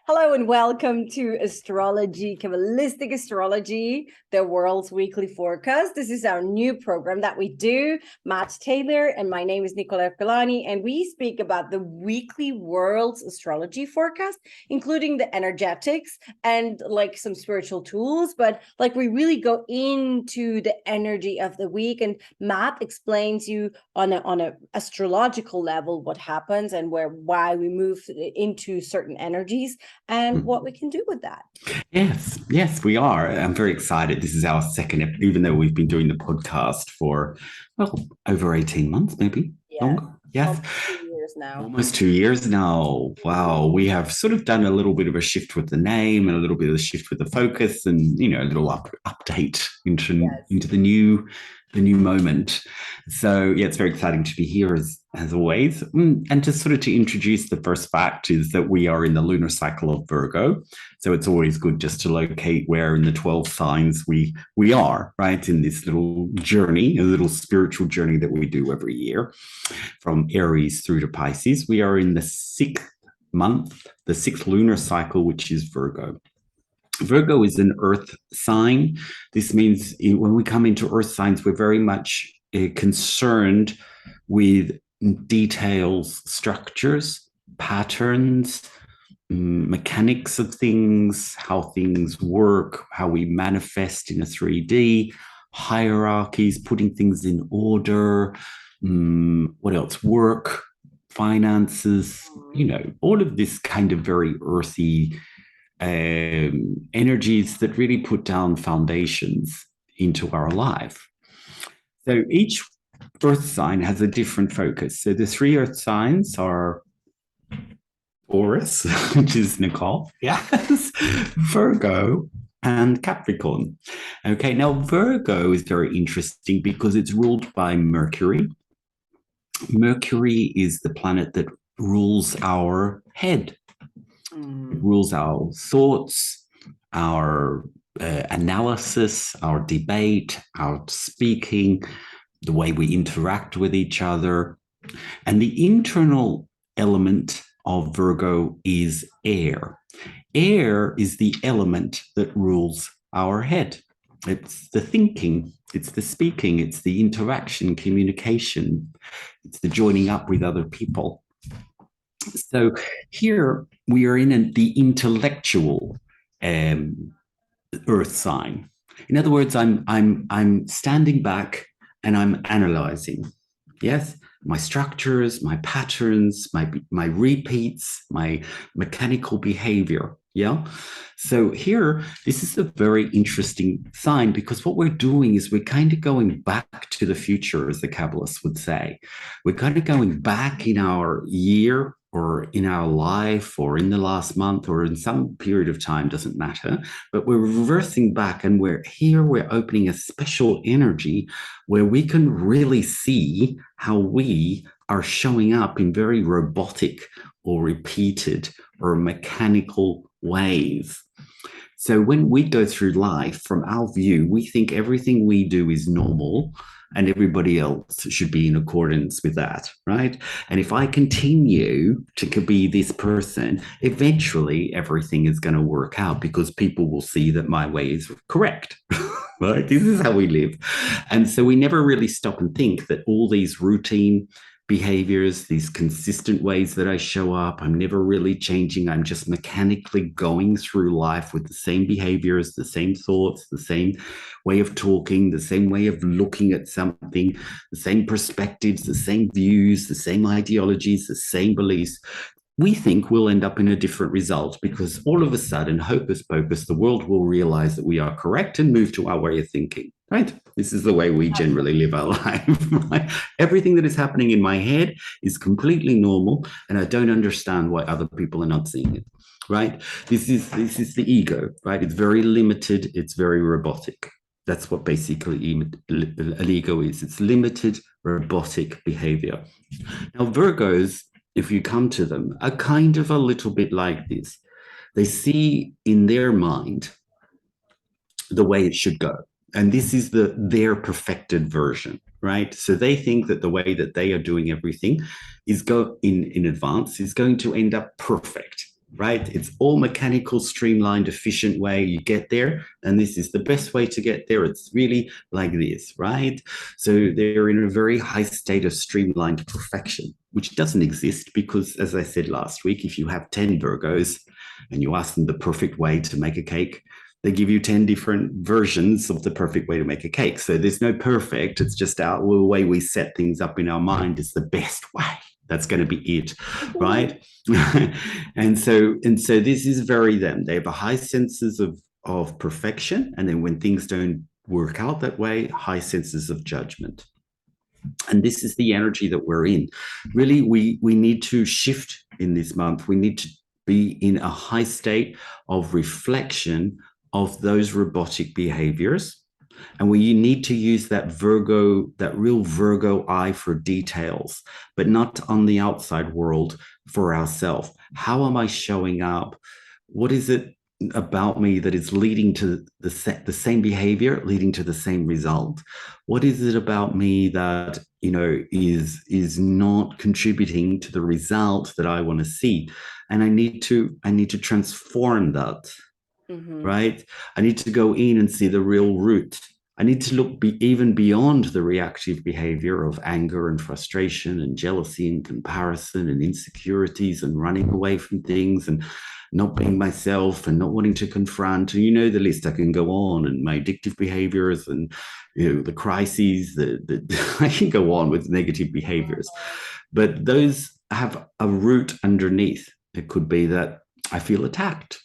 Hello and welcome to Astrology, Kabbalistic Astrology, the world's weekly forecast. This is our new program that we do. Matt Taylor and my name is Nicola Ercolani, and we speak about the weekly world's astrology forecast, including the energetics and like some spiritual tools. But like we really go into the energy of the week, and Matt explains you on a astrological level what happens and why we move into certain energies and what we can do with that. Yes, we are. I'm very excited. This is our second, even though we've been doing the podcast for, over 18 months, maybe longer. Yes. Almost 2 years now. Wow. We have sort of done a little bit of a shift with the name and a little bit of a shift with the focus and, a little update into the new moment. So yeah, it's very exciting to be here as always. And just sort of to introduce the first fact is that we are in the lunar cycle of Virgo. So it's always good just to locate where in the 12 signs we are, right? In this little journey, a little spiritual journey that we do every year from Aries through to Pisces. We are in the 6th month, the 6th lunar cycle, which is Virgo. Virgo is an earth sign. This means when we come into earth signs, we're very much concerned with details, structures, patterns, mechanics of things, how things work, how we manifest in a 3D, hierarchies, putting things in order, what else? Work, finances, all of this kind of very earthy energies that really put down foundations into our life. So each earth sign has a different focus. So the 3 earth signs are Taurus, which is Nicole, yes, Virgo, and Capricorn. Okay, now Virgo is very interesting because it's ruled by Mercury. Mercury is the planet that rules our head. It rules our thoughts, our analysis, our debate, our speaking, the way we interact with each other. And the internal element of Virgo is air. Air is the element that rules our head. It's the thinking, it's the speaking, it's the interaction, communication, it's the joining up with other people. So here we are in the intellectual earth sign. In other words, I'm standing back and I'm analyzing. Yes, my structures, my patterns, my repeats, my mechanical behavior. Yeah. So here, this is a very interesting sign because what we're doing is we're kind of going back to the future, as the Kabbalists would say. We're kind of going back in our year or in our life or in the last month or in some period of time, doesn't matter. But we're reversing back and we're opening a special energy where we can really see how we are showing up in very robotic or repeated or mechanical ways. So when we go through life, from our view, we think everything we do is normal and everybody else should be in accordance with that, right? And if I continue to be this person, eventually everything is going to work out because people will see that my way is correct, right? This is how we live. And so we never really stop and think that all these routine behaviors, these consistent ways that I show up, I'm never really changing. I'm just mechanically going through life with the same behaviors, the same thoughts, the same way of talking, the same way of looking at something, the same perspectives, the same views, the same ideologies, the same beliefs. We think we'll end up in a different result because all of a sudden, hocus pocus, the world will realize that we are correct and move to our way of thinking, right? This is the way we generally live our life, right? Everything that is happening in my head is completely normal and I don't understand why other people are not seeing it, right? This is the ego, right? It's very limited. It's very robotic. That's what basically an ego is. It's limited, robotic behavior. Now, Virgos, if you come to them, are kind of a little bit like this. They see in their mind the way it should go. And this is their perfected version, right? So they think that the way that they are doing everything is in advance is going to end up perfect. right? It's all mechanical, streamlined, efficient way you get there. And this is the best way to get there. It's really like this, right? So they're in a very high state of streamlined perfection, which doesn't exist because, as I said last week, if you have 10 Virgos and you ask them the perfect way to make a cake, they give you 10 different versions of the perfect way to make a cake. So there's no perfect. It's just the way we set things up in our mind is the best way. That's going to be it, right? and so this is very them. They have a high senses of perfection, and then when things don't work out that way, high senses of judgment. And this is the energy that we're in. Really, we need to shift in this month. We need to be in a high state of reflection of those robotic behaviors. And we need to use that Virgo, that real Virgo eye for details, but not on the outside world, for ourselves. How am I showing up? What is it about me that is leading to the same behavior, leading to the same result? What is it about me that, you know, is not contributing to the result that I want to see? And I need to transform that. Right? I need to go in and see the real root. I need to look even beyond the reactive behavior of anger and frustration and jealousy and comparison and insecurities and running away from things and not being myself and not wanting to confront. And you know the list. I can go on, and my addictive behaviors and, you know, the crises. I can go on with negative behaviors, but those have a root underneath. It could be that I feel attacked.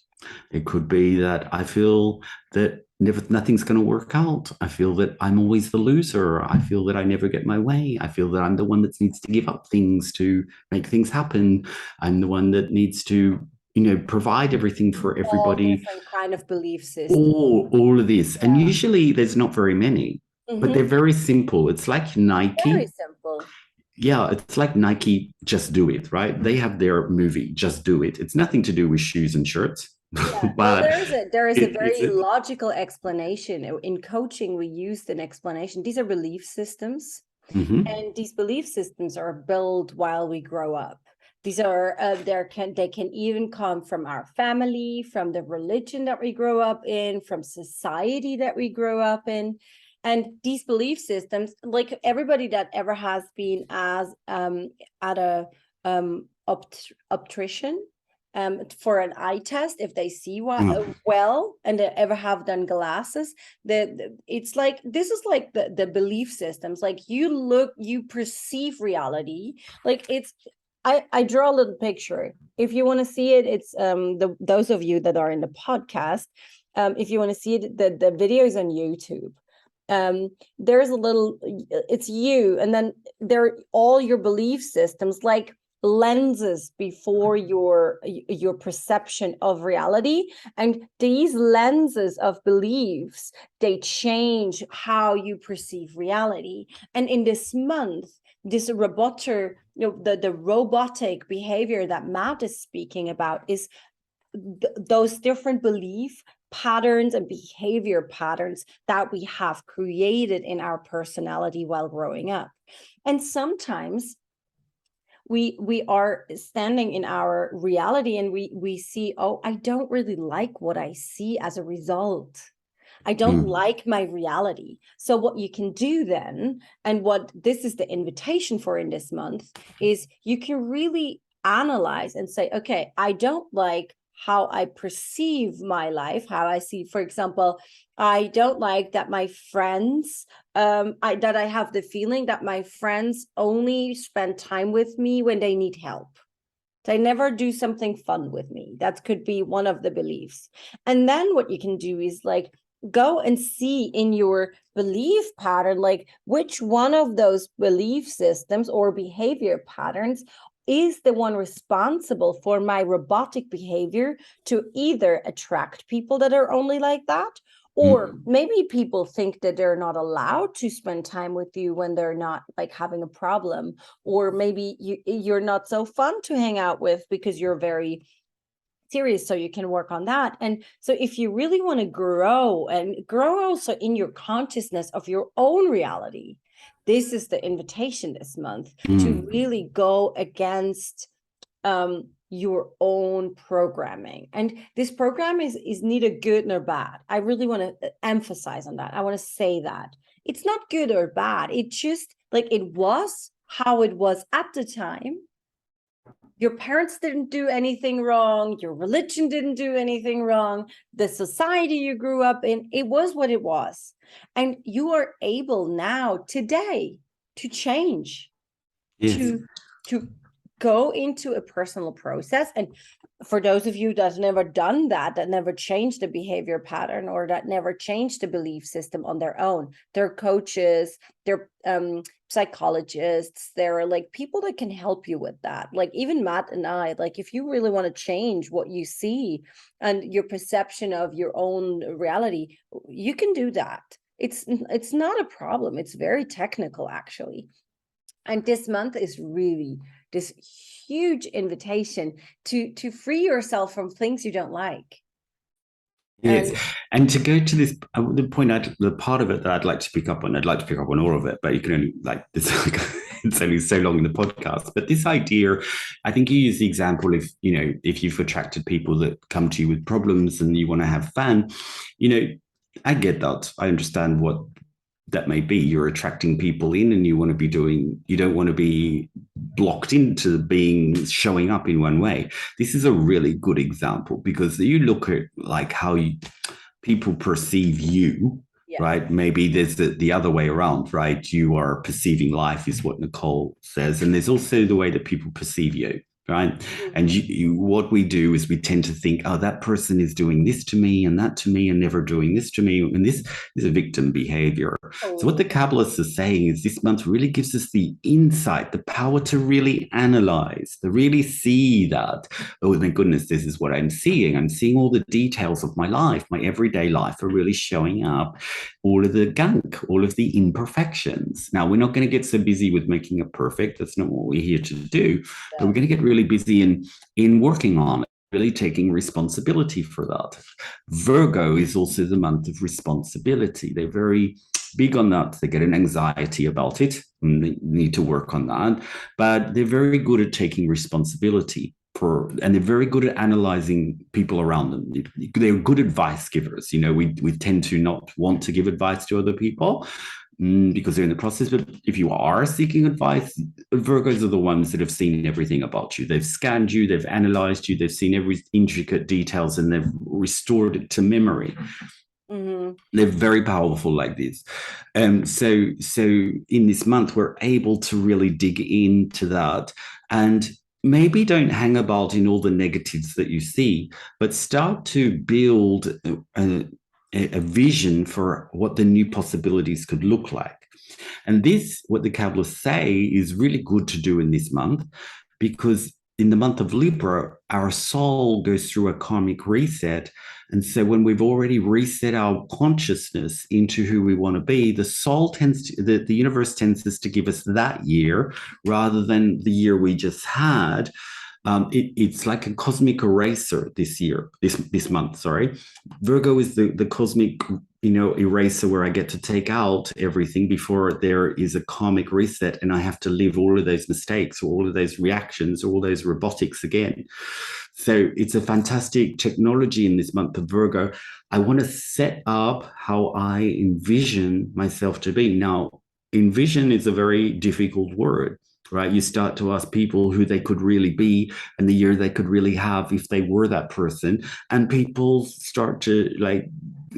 It could be that I feel that nothing's going to work out. I feel that I'm always the loser. I feel that I never get my way. I feel that I'm the one that needs to give up things to make things happen. I'm the one that needs to, you know, provide everything for everybody. All different kind of belief systems. All of this. Yeah. And usually there's not very many, but they're very simple. It's like Nike. Very simple. Yeah, it's like Nike, Just Do It, right? They have their movie, Just Do It. It's nothing to do with shoes and shirts. Yeah. Well, there is a very logical explanation. In coaching, we use an explanation. These are belief systems, and these belief systems are built while we grow up. These are they can even come from our family, from the religion that we grow up in, from society that we grow up in. And these belief systems, like everybody that ever has been at a optician for an eye test, if they see well and they ever have done glasses, it's like, this is like the belief systems. Like you perceive reality. Like it's, I draw a little picture. If you want to see it, it's those of you that are in the podcast, if you want to see it, the video is on YouTube. There's a little, it's you, and then there are all your belief systems, like lenses before your perception of reality. And these lenses of beliefs, they change how you perceive reality. And in this month, this robotic, the robotic behavior that Matt is speaking about is those different belief patterns and behavior patterns that we have created in our personality while growing up. And sometimes we are standing in our reality and we see, oh, I don't really like what I see as a result. I don't like my reality. So what you can do then, and what this is the invitation for in this month, is you can really analyze and say, okay, I don't like how I perceive my life, how I see, for example, I don't like that my friends, that I have the feeling that my friends only spend time with me when they need help. They never do something fun with me. That could be one of the beliefs. And then what you can do is like, go and see in your belief pattern, like which one of those belief systems or behavior patterns is the one responsible for my robotic behavior to either attract people that are only like that, or maybe people think that they're not allowed to spend time with you when they're not like having a problem, or maybe you're not so fun to hang out with because you're very serious, so you can work on that. And so if you really want to grow and grow also in your consciousness of your own reality, this is the invitation this month to really go against your own programming. And this program is neither good nor bad. I really want to emphasize on that. I want to say that it's not good or bad. It just like it was how it was at the time. Your parents didn't do anything wrong. Your religion didn't do anything wrong. The society you grew up in, it was what it was. And you are able now today to change, Yes. to go into a personal process. And for those of you that's never done that, that never changed the behavior pattern or that never changed the belief system on their own, they're coaches, they're psychologists, there are like people that can help you with that. Like even Matt and I, like if you really want to change what you see and your perception of your own reality, you can do that. It's not a problem. It's very technical, actually. And this month is really this huge invitation to free yourself from things you don't like. Yes, and to go to this, the point, the part of it that I'd like to pick up on, I'd like to pick up on all of it, but you can only like this. It's only so long in the podcast. But this idea, I think you use the example if if you've attracted people that come to you with problems and you want to have fun, I get that. I understand what that may be. You're attracting people in and you don't want to be blocked into showing up in one way. This is a really good example because you look at like how people perceive you, right? Maybe there's the other way around, right? You are perceiving life is what Nicole says. And there's also the way that people perceive you. Right. And what we do is we tend to think, oh, that person is doing this to me and that to me and never doing this to me. And this is a victim behavior. So what the Kabbalists are saying is this month really gives us the insight, the power to really analyze, to really see that, oh, my goodness, this is what I'm seeing. I'm seeing all the details of my life. My everyday life are really showing up. All of the gunk, all of the imperfections. Now, we're not going to get so busy with making it perfect. That's not what we're here to do. But we're going to get really busy in working on it, really taking responsibility for that. Virgo is also the month of responsibility. They're very big on that. They get an anxiety about it and they need to work on that. But they're very good at taking responsibility. And they're very good at analyzing people around them. They're good advice givers. We tend to not want to give advice to other people because they're in the process. But if you are seeking advice, Virgos are the ones that have seen everything about you. They've scanned you, they've analyzed you, they've seen every intricate details, and they've restored it to memory. Mm-hmm. They're very powerful like this. So in this month, we're able to really dig into that and maybe don't hang about in all the negatives that you see, but start to build a vision for what the new possibilities could look like. And this, what the Kabbalists say, is really good to do in this month because in the month of Libra, our soul goes through a karmic reset. And so when we've already reset our consciousness into who we want to be, the soul the universe tends to give us that year rather than the year we just had. It's like a cosmic eraser this month, sorry. Virgo is the cosmic, eraser where I get to take out everything before there is a karmic reset and I have to live all of those mistakes, or all of those reactions, all those robotics again. So it's a fantastic technology in this month of Virgo. I want to set up how I envision myself to be. Now, envision is a very difficult word. Right, you start to ask people who they could really be and the year they could really have if they were that person, and people start to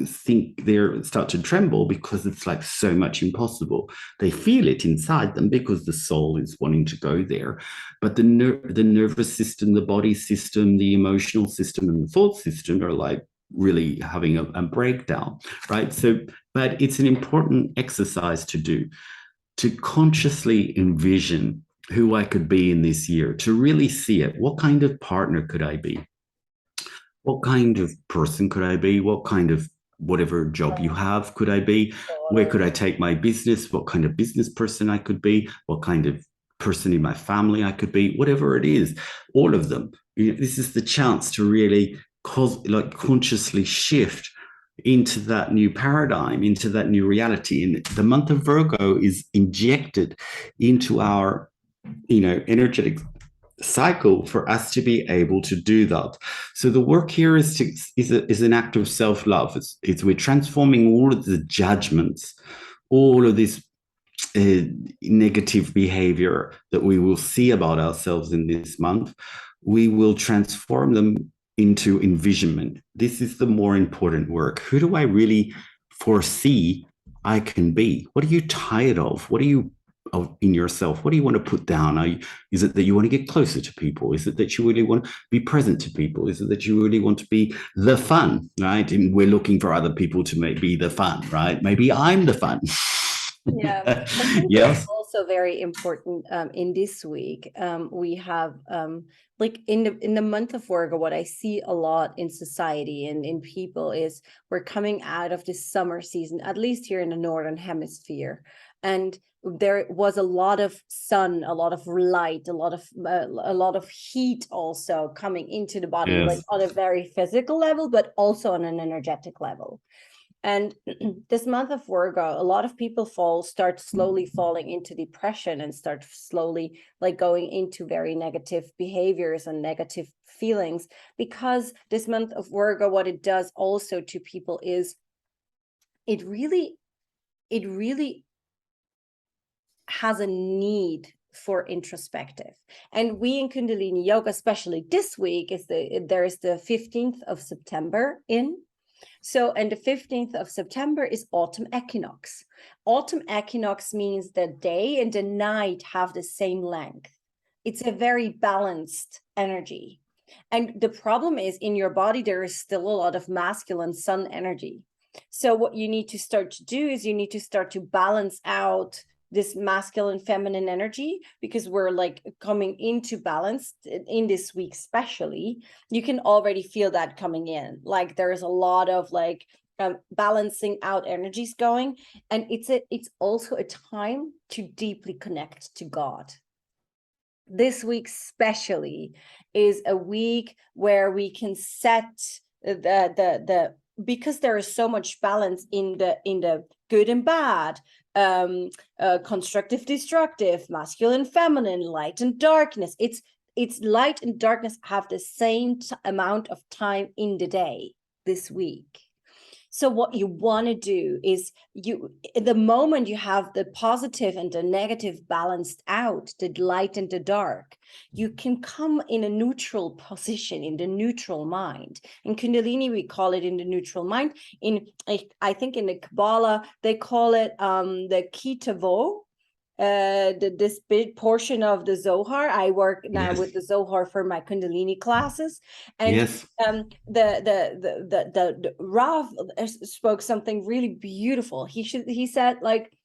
start to tremble because it's like so much impossible. They feel it inside them because the soul is wanting to go there, but the nervous system, the body system, the emotional system, and the thought system are like really having a breakdown, right? So, but it's an important exercise to do, to consciously envision who I could be in this year, to really see it. What kind of partner could I be? What kind of person could I be? What kind of whatever job you have could I be? Where could I take my business? What kind of business person I could be? What kind of person in my family I could be? Whatever it is, all of them. This is the chance to really consciously shift into that new paradigm, into that new reality. And the month of Virgo is injected into our, energetic cycle for us to be able to do that. So the work here is an act of self-love. It's we're transforming all of the judgments, all of this negative behavior that we will see about ourselves in this month. We will transform them into envisionment. This is the more important work. Who do I really foresee I can be? What are you tired of? What are you in yourself? What do you want to put down? Is it that you want to get closer to people? Is it that you really want to be present to people? Is it that you really want to be the fun, right? And we're looking for other people to be the fun, right? Maybe I'm the fun. Yeah, I think Yes. it's also very important in this week. We have like in the month of Virgo, what I see a lot in society and in people is we're coming out of this summer season, at least here in the Northern Hemisphere. And there was a lot of sun, a lot of light, a lot of heat also coming into the body, Yes. like on a very physical level, but also on an energetic level. And this month of Virgo, a lot of people start slowly falling into depression and start slowly like going into very negative behaviors and negative feelings, because this month of Virgo, what it does also to people is it really has a need for introspective. And we in Kundalini Yoga, especially this week, there is the 15th of September in. So, and the 15th of September is autumn equinox. Autumn equinox means the day and the night have the same length. It's a very balanced energy. And the problem is in your body, there is still a lot of masculine sun energy. So what you need to start to do is you need to start to balance out this masculine feminine energy, because we're like coming into balance in this week. Especially you can already feel that coming in, like there's a lot of like balancing out energies going, and it's also a time to deeply connect to God. This week especially is a week where we can set the because there is so much balance in the good and bad, constructive, destructive, masculine, feminine, light and darkness. It's light and darkness have the same amount of time in the day this week. So what you want to do is the moment you have the positive and the negative balanced out, the light and the dark, you can come in a neutral position, in the neutral mind. In Kundalini, we call it in the neutral mind. I think in the Kabbalah, they call it the Kitavo. This big portion of the Zohar. I work now with the Zohar for my Kundalini classes, and the Rav spoke something really beautiful. He said like,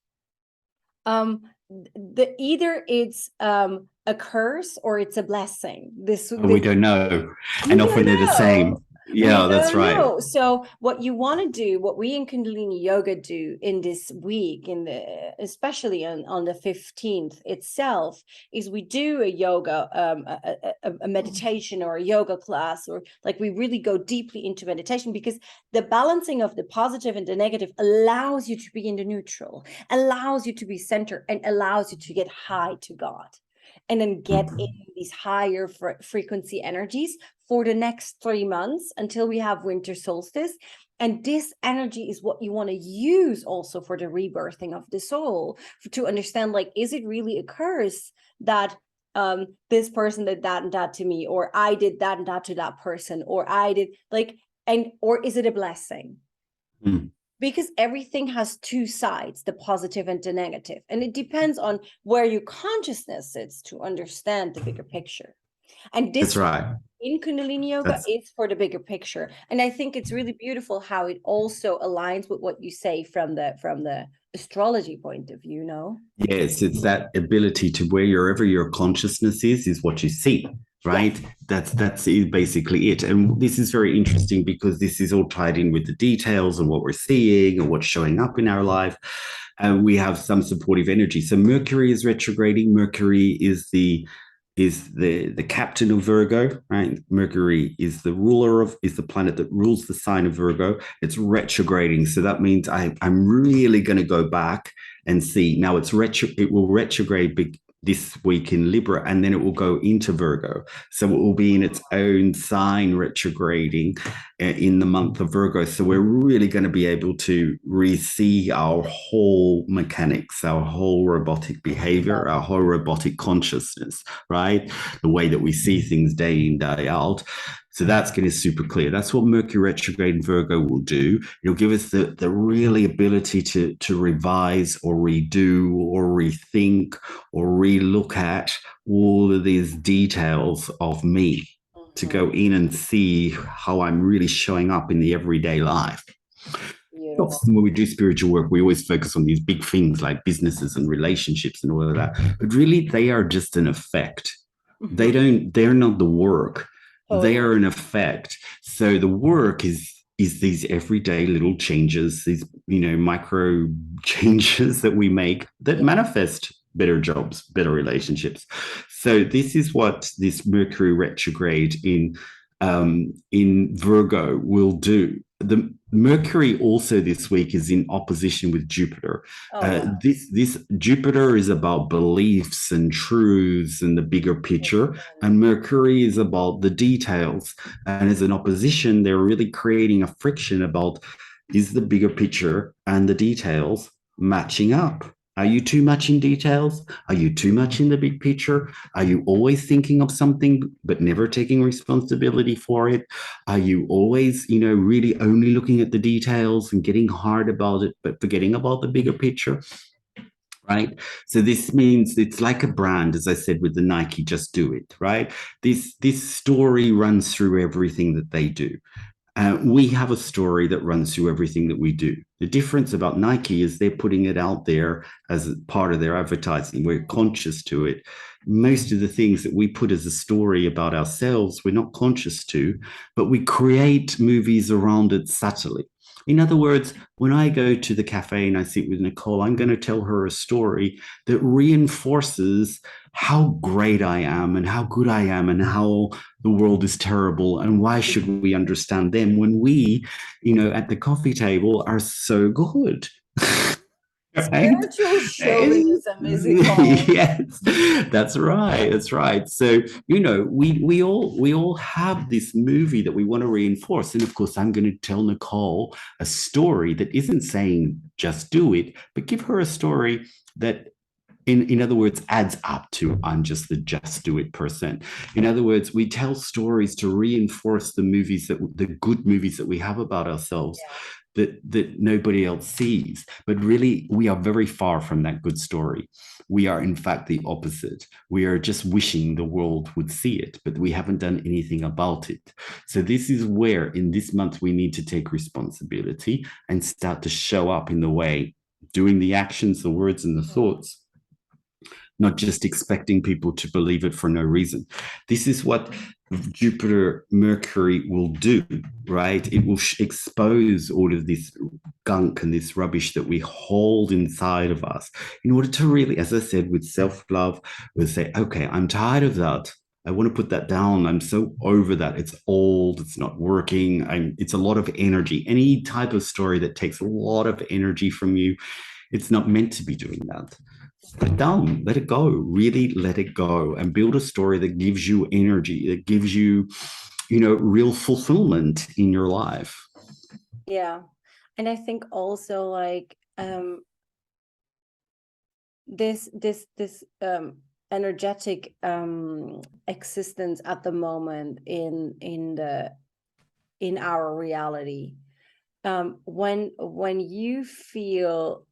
either it's a curse or it's a blessing. We don't know, and often they're the same. Yeah, that's right. So what you want to do, what we in Kundalini Yoga do in this week, especially on the 15th itself, is we do a yoga, a meditation or a yoga class, or like we really go deeply into meditation, because the balancing of the positive and the negative allows you to be in the neutral, allows you to be centered, and allows you to get high to God, and then get in these higher frequency energies for the next 3 months until we have winter solstice. And this energy is what you want to use also for the rebirthing of the soul, to understand, like, is it really a curse that this person did that and that to me, or I did that and that to that person, or I did or is it a blessing? Because everything has two sides, the positive and the negative. And it depends on where your consciousness sits to understand the bigger picture. And this That's right. In Kundalini Yoga is for the bigger picture. And I think it's really beautiful how it also aligns with what you say from the astrology point of view, no? Yes, it's that ability to wherever your consciousness is what you see. Right. Yes. That's basically it. And this is very interesting because this is all tied in with the details and what we're seeing and what's showing up in our life. And we have some supportive energy. So Mercury is retrograding. Mercury is the captain of Virgo, right? Mercury is the planet that rules the sign of Virgo. It's retrograding. So that means I'm really going to go back and see. Now it will retrograde this week in Libra, and then it will go into Virgo. So it will be in its own sign retrograding in the month of Virgo. So we're really going to be able to re-see our whole mechanics, our whole robotic behavior, our whole robotic consciousness, right? The way that we see things day in, day out. So that's going to be super clear. That's what Mercury retrograde in Virgo will do. It'll give us the really ability to revise or redo or rethink or relook at all of these details of me, to go in and see how I'm really showing up in the everyday life. Often when we do spiritual work, we always focus on these big things like businesses and relationships and all of that. But really, they are just an effect. They're not the work. They are an effect. So the work is these everyday little changes, these micro changes that we make that manifest better jobs, better relationships. So this is what this Mercury retrograde in Virgo will do. The Mercury also this week is in opposition with Jupiter. This Jupiter is about beliefs and truths and the bigger picture, and Mercury is about the details. And as an opposition, they're really creating a friction about, is the bigger picture and the details matching up? Are you too much in details? Are you too much in the big picture? Are you always thinking of something but never taking responsibility for it? Are you always, really only looking at the details and getting hard about it but forgetting about the bigger picture? Right? So this means it's like a brand, as I said with the Nike, just do it, right? This story runs through everything that they do. We have a story that runs through everything that we do. The difference about Nike is they're putting it out there as part of their advertising. We're conscious to it. Most of the things that we put as a story about ourselves, we're not conscious to, but we create movies around it subtly. In other words, when I go to the cafe and I sit with Nicole, I'm going to tell her a story that reinforces how great I am and how good I am and how the world is terrible and why should we understand them when we, at the coffee table are so good. Spiritual chauvinism, is it called? Yes, that's right. That's right. So we all have this movie that we want to reinforce, and of course, I'm going to tell Nicole a story that isn't saying just do it, but give her a story that, in other words, adds up to I'm just the just do it person. In other words, we tell stories to reinforce the good movies that we have about ourselves. Yeah. That nobody else sees. But really, we are very far from that good story. We are, in fact, the opposite. We are just wishing the world would see it, but we haven't done anything about it. So this is where, in this month, we need to take responsibility and start to show up in the way, doing the actions, the words, and the thoughts, not just expecting people to believe it for no reason. This is what Jupiter Mercury will do, right? It will expose all of this gunk and this rubbish that we hold inside of us in order to really, as I said, with self-love, we'll say, okay, I'm tired of that. I want to put that down. I'm so over that. It's old. It's not working. It's a lot of energy. Any type of story that takes a lot of energy from you, it's not meant to be doing that. Put it down, let it go, really let it go, and build a story that gives you energy, that gives you, real fulfillment in your life. Yeah. And I think also like this energetic existence at the moment in our reality, when you feel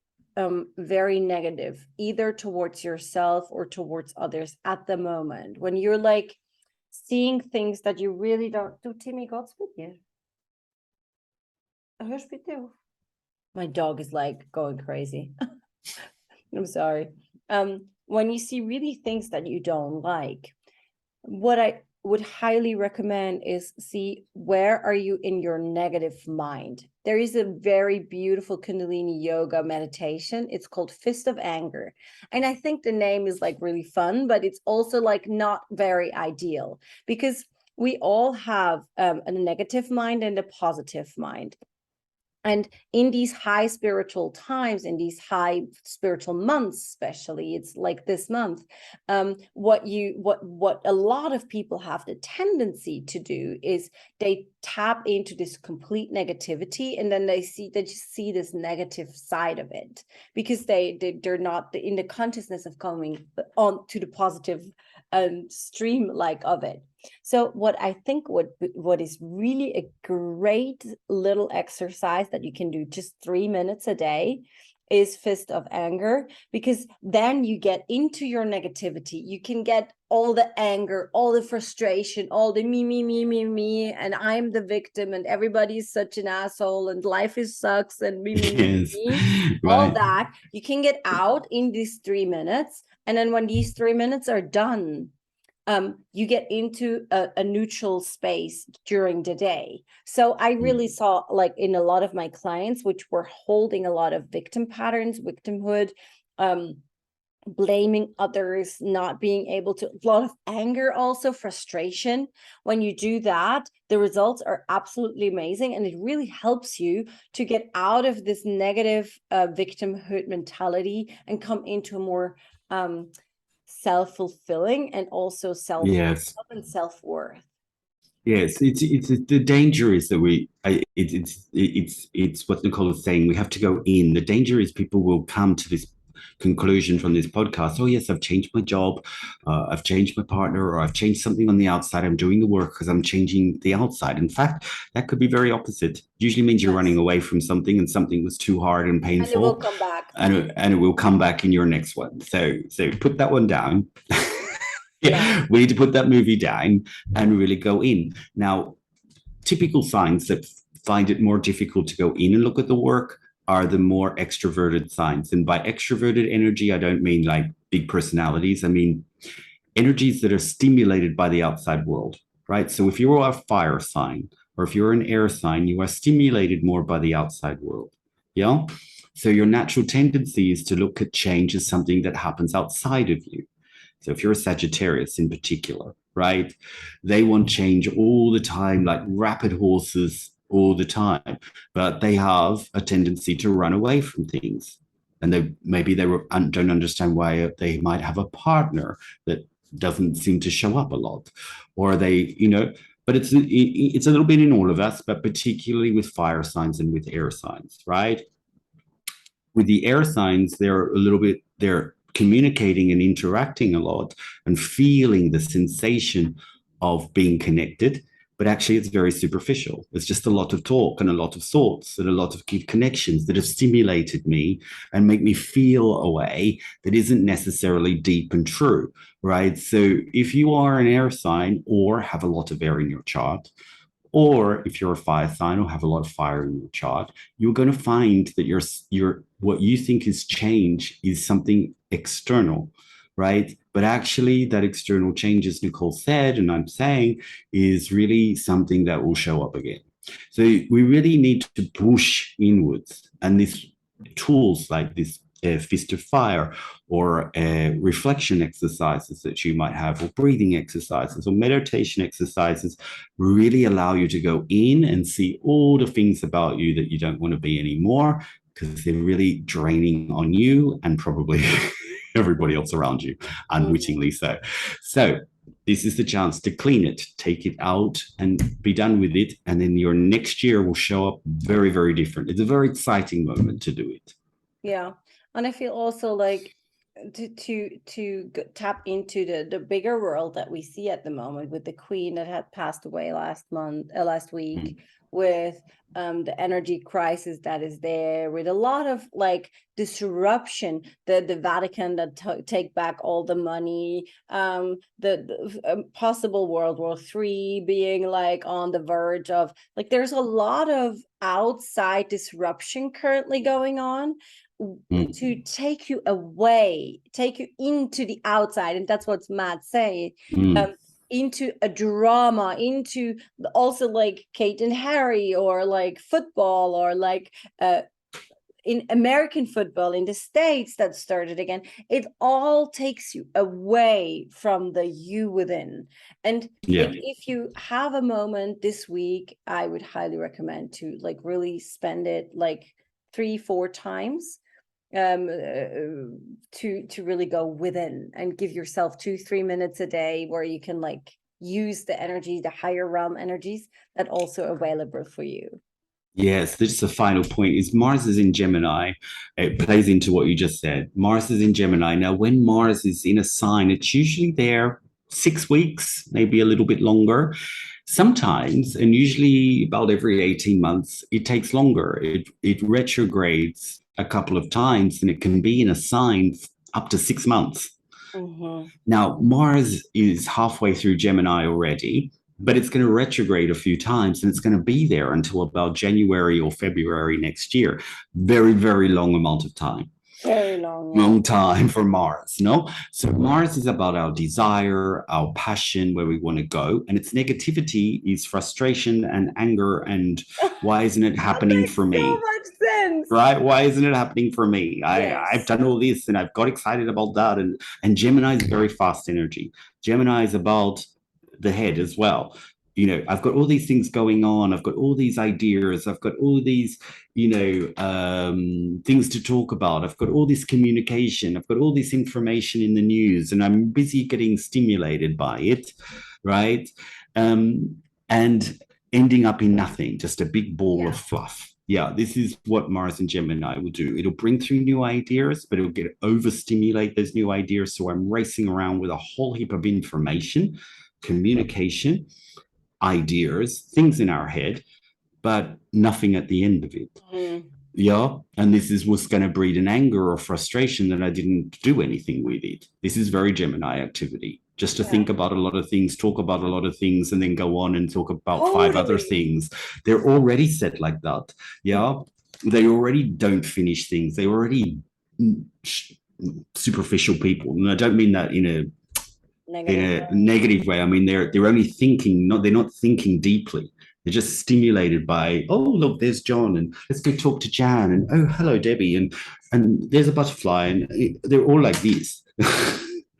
very negative, either towards yourself or towards others at the moment, when you're like seeing things that you really don't do. Timmy, Godspeed. My dog is like going crazy. I'm sorry. When you see really things that you don't like, what I would highly recommend is see where are you in your negative mind. There is a very beautiful Kundalini yoga meditation. It's called Fist of Anger. And I think the name is like really fun, but it's also like not very ideal because we all have a negative mind and a positive mind. And in these high spiritual times, in these high spiritual months, especially, it's like this month, what a lot of people have the tendency to do is they tap into this complete negativity, and then they just see this negative side of it, because they're not in the consciousness of coming on to the positive stream like of it. So what I think what is really a great little exercise that you can do just 3 minutes a day is fist of anger, because then you get into your negativity. You can get all the anger, all the frustration, all the me, and I'm the victim, and everybody's such an asshole, and life is sucks, and me, Yes. all Right. that you can get out in these 3 minutes. And then when these 3 minutes are done, you get into a neutral space during the day. So I really saw, like, in a lot of my clients, which were holding a lot of victim patterns, victimhood, blaming others, not being able to, a lot of anger, also frustration. When you do that, the results are absolutely amazing, and it really helps you to get out of this negative victimhood mentality and come into a more self-fulfilling and also self-love Yes. and self-worth. Yes, it's the danger is that it's what Nicole is saying. We have to go in. The danger is people will come to this conclusion from this podcast. Oh yes, I've changed my job, I've changed my partner, or I've changed something on the outside. I'm doing the work because I'm changing the outside. In fact, that could be very opposite. Usually means you're running Yes. away from something, and something was too hard and And it will painful, come back. and it will come back in your next one. So put that one down. Yeah. We need to put that movie down and really go in. Now, typical signs that find it more difficult to go in and look at the work are the more extroverted signs. And by extroverted energy, I don't mean like big personalities. I mean energies that are stimulated by the outside world, right? So if you're a fire sign or if you're an air sign, you are stimulated more by the outside world. Yeah. So your natural tendency is to look at change as something that happens outside of you. So if you're a Sagittarius in particular, right, they want change all the time, like rapid horses all the time, but they have a tendency to run away from things. And maybe they don't understand why they might have a partner that doesn't seem to show up a lot, or but it's a little bit in all of us, but particularly with fire signs and with air signs, right? With the air signs, they're communicating and interacting a lot and feeling the sensation of being connected, but actually it's very superficial. It's just a lot of talk and a lot of thoughts and a lot of connections that have stimulated me and make me feel a way that isn't necessarily deep and true, right? So if you are an air sign or have a lot of air in your chart, or if you're a fire sign or have a lot of fire in your chart, you're going to find that your what you think is change is something external, right? But actually, that external change, as Nicole said, and I'm saying, is really something that will show up again. So we really need to push inwards, and these tools like this fist of fire or reflection exercises that you might have, or breathing exercises or meditation exercises, really allow you to go in and see all the things about you that you don't want to be anymore, because they're really draining on you and probably everybody else around you, unwittingly so. So this is the chance to clean it, take it out and be done with it. And then your next year will show up very, very different. It's a very exciting moment to do it. Yeah. And I feel also like to tap into the bigger world that we see at the moment, with the queen that had passed away last week, with the energy crisis that is there, with a lot of like disruption, the Vatican that take back all the money, the possible World War III being like on the verge of, like, there's a lot of outside disruption currently going on to take you away, take you into the outside. And that's what Matt's saying, into a drama, into also like Kate and Harry, or like football, or like in American football, in the States that started again, it all takes you away from the you within. And like, if you have a moment this week, I would highly recommend to like really spend it like 3-4 times to really go within and give yourself 2-3 minutes a day where you can like use the energy, the higher realm energies that also available for you. Yes, this is the final point is Mars is in Gemini. It plays into what you just said. Mars is in Gemini. Now, when Mars is in a sign, it's usually there 6 weeks, maybe a little bit longer. Sometimes, and usually about every 18 months, it takes longer. It retrogrades a couple of times, and it can be in a sign up to 6 months. Mm-hmm. Now, Mars is halfway through Gemini already, but it's going to retrograde a few times, and it's going to be there until about January or February next year. Very, very long amount of time. Very long, long time for Mars, no? So Mars is about our desire, our passion, where we want to go. And its negativity is frustration and anger. And why isn't it happening for me? So much sense. Right? Why isn't it happening for me? Yes. I've done all this and I've got excited about that. And Gemini is very fast energy. Gemini is about the head as well. You know, I've got all these things going on. I've got all these ideas. I've got all these, you know, things to talk about. I've got all this communication. I've got all this information in the news, and I'm busy getting stimulated by it, right? And ending up in nothing, just a big ball of fluff. Yeah, this is what Mars and Gemini will do. It'll bring through new ideas, but it'll get overstimulate those new ideas. So I'm racing around with a whole heap of information, communication, ideas, things in our head, but nothing at the end of it. Mm. Yeah. And this is what's going to breed an anger or frustration that I didn't do anything with it. This is very Gemini activity. Just to think about a lot of things, talk about a lot of things, and then go on and talk about 5 other things. They're already set like that. Yeah. They already don't finish things. They're already superficial people. And I don't mean that in a negative way. I mean, they're only thinking, they're not thinking deeply. They're just stimulated by, oh, look, there's John, and let's go talk to Jan, and oh, hello, Debbie, and there's a butterfly, and they're all like this.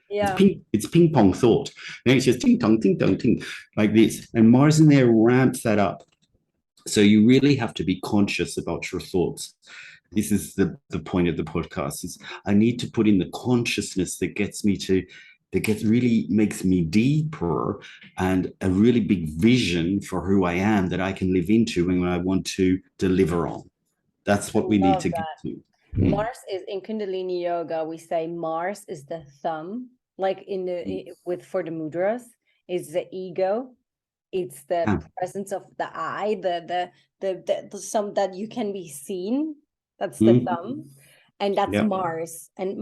Yeah. It's ping pong thought. And it's just ting tong, ting, like this. And Mars in there ramps that up. So you really have to be conscious about your thoughts. This is the point of the podcast, is I need to put in the consciousness that really makes me deeper, and a really big vision for who I am that I can live into when I want to deliver on. That's what we need to get to. Mars is in Kundalini yoga. We say Mars is the thumb, like for the mudras, is the ego. It's the presence of the eye, the some that you can be seen. That's the thumb. And that's Mars. And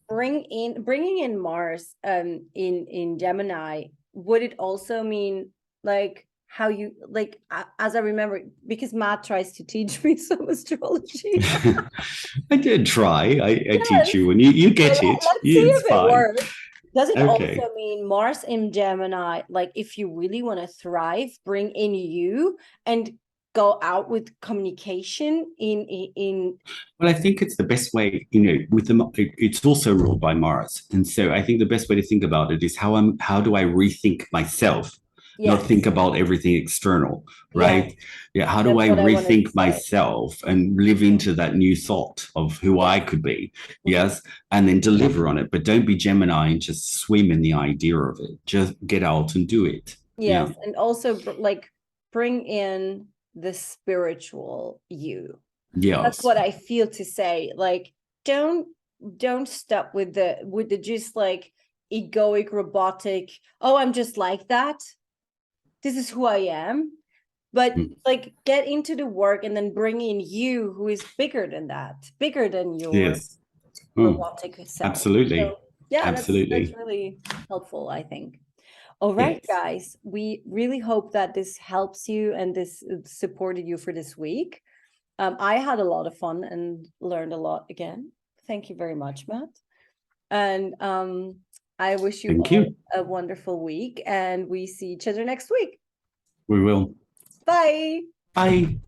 bringing in Mars in Gemini, would it also mean like how you, like, as I remember, because Matt tries to teach me some astrology. I did try. I teach you, and you get it. Let's see if it works. Does it also mean Mars in Gemini, like if you really want to thrive, bring in you and go out with communication in Well, I think it's the best way, you know, with them. It's also ruled by Mars, and so I think the best way to think about it is how do I rethink myself, not think about everything external, right? How do I rethink myself and live into that new thought of who I could be? Yes, and then deliver on it. But don't be Gemini and just swim in the idea of it. Just get out and do it. Yes, and also like bring in the spiritual you. Yes, that's what I feel to say. Like, don't stop with the just like egoic, robotic, oh, I'm just like that, this is who I am. But like, get into the work and then bring in you, who is bigger than that, bigger than your robotic self. Absolutely. So, absolutely. That's really helpful, I think. All right, guys, we really hope that this helps you and this supported you for this week. I had a lot of fun and learned a lot again. Thank you very much, Matt. And I wish you all a wonderful week, and we see each other next week. We will. Bye. Bye.